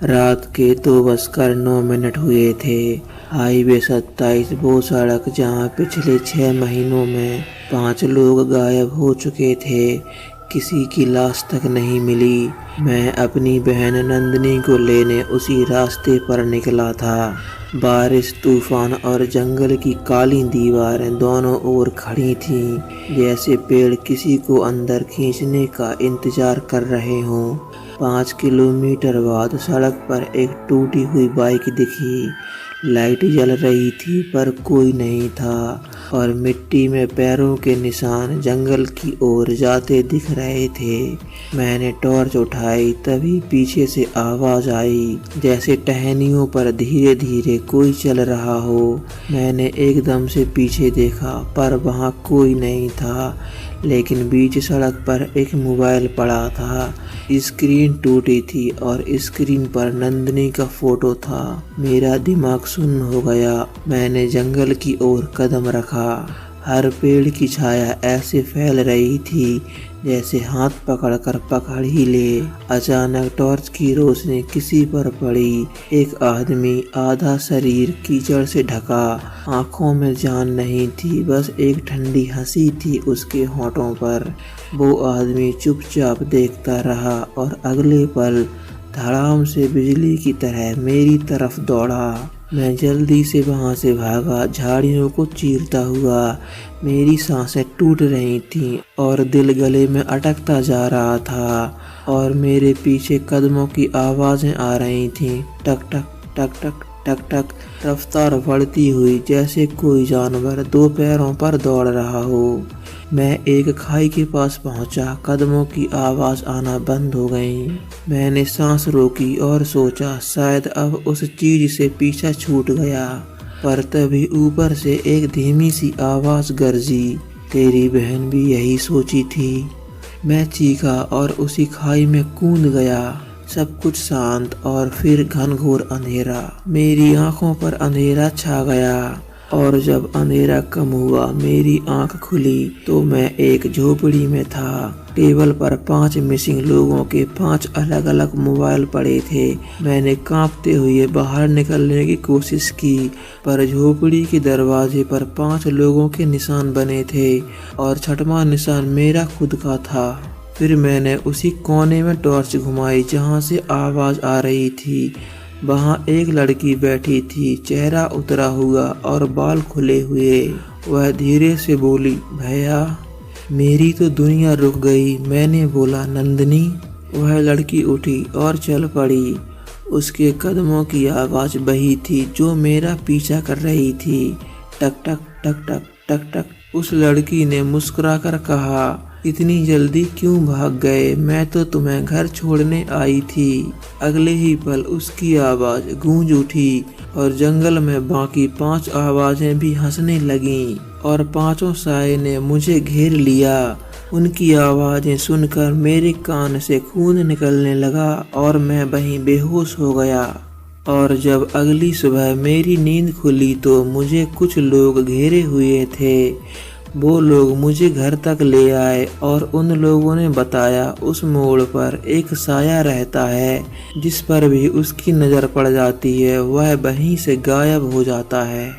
रात के 2:09 हुए थे। हाईवे 27 वो सड़क जहाँ पिछले 6 महीनों में 5 लोग गायब हो चुके थे, किसी की लाश तक नहीं मिली। मैं अपनी बहन नंदिनी को लेने उसी रास्ते पर निकला था। बारिश, तूफान और जंगल की काली दीवारें दोनों ओर खड़ी थीं, जैसे पेड़ किसी को अंदर खींचने का इंतजार कर रहे हों। 5 किलोमीटर बाद सड़क पर एक टूटी हुई बाइक दिखी। लाइट जल रही थी पर कोई नहीं था और मिट्टी में पैरों के निशान जंगल की ओर जाते दिख रहे थे। मैंने टॉर्च उठाई, तभी पीछे से आवाज आई, जैसे टहनियों पर धीरे धीरे कोई चल रहा हो। मैंने एकदम से पीछे देखा पर वहाँ कोई नहीं था, लेकिन बीच सड़क पर एक मोबाइल पड़ा था। स्क्रीन टूटी थी और स्क्रीन पर नंदिनी का फोटो था। मेरा दिमाग सुन्न हो गया। मैंने जंगल की ओर कदम रखा। हर पेड़ की छाया ऐसे फैल रही थी जैसे हाथ पकड़कर पकड़ ही ले। अचानक टॉर्च की रोशनी किसी पर पड़ी। एक आदमी, आधा शरीर कीचड़ से ढका, आंखों में जान नहीं थी, बस एक ठंडी हंसी थी उसके होठों पर। वो आदमी चुपचाप देखता रहा और अगले पल धड़ाम से बिजली की तरह मेरी तरफ दौड़ा। मैं जल्दी से वहां से भागा, झाड़ियों को चीरता हुआ। मेरी सांसें टूट रही थीं और दिल गले में अटकता जा रहा था और मेरे पीछे कदमों की आवाजें आ रही थीं, टक टक टक टक टक टक, रफ्तार बढ़ती हुई, जैसे कोई जानवर 2 पैरों पर दौड़ रहा हो। मैं एक खाई के पास पहुंचा। कदमों की आवाज आना बंद हो गई। मैंने सांस रोकी और सोचा शायद अब उस चीज से पीछा छूट गया, पर तभी ऊपर से एक धीमी सी आवाज गरजी, तेरी बहन भी यही सोची थी। मैं चीखा और उसी खाई में कूद गया। सब कुछ शांत और फिर घनघोर अंधेरा। मेरी आंखों पर अंधेरा छा गया और जब अंधेरा कम हुआ मेरी आंख खुली तो मैं एक झोपड़ी में था। टेबल पर 5 मिसिंग लोगों के 5 अलग अलग मोबाइल पड़े थे। मैंने कांपते हुए बाहर निकलने की कोशिश की, पर झोपड़ी के दरवाजे पर 5 लोगों के निशान बने थे और 6वां निशान मेरा खुद का था। फिर मैंने उसी कोने में टॉर्च घुमाई जहां से आवाज आ रही थी। वहां एक लड़की बैठी थी, चेहरा उतरा हुआ और बाल खुले हुए। वह धीरे से बोली, भैया। मेरी तो दुनिया रुक गई। मैंने बोला, नंदिनी। वह लड़की उठी और चल पड़ी। उसके कदमों की आवाज वही थी जो मेरा पीछा कर रही थी, टक टक टक टक टक टक। उस लड़की ने मुस्कुराकर कहा, इतनी जल्दी क्यों भाग गए? मैं तो तुम्हें घर छोड़ने आई थी। अगले ही पल उसकी आवाज गूंज उठी और जंगल में बाकी 5 आवाजें भी हंसने लगीं और 5 साए ने मुझे घेर लिया। उनकी आवाजें सुनकर मेरे कान से खून निकलने लगा और मैं वहीं बेहोश हो गया। और जब अगली सुबह मेरी नींद खुली तो मुझे कुछ लोग घेरे हुए थे। वो लोग मुझे घर तक ले आए और उन लोगों ने बताया उस मोड़ पर एक साया रहता है, जिस पर भी उसकी नज़र पड़ जाती है वह वहीं से गायब हो जाता है।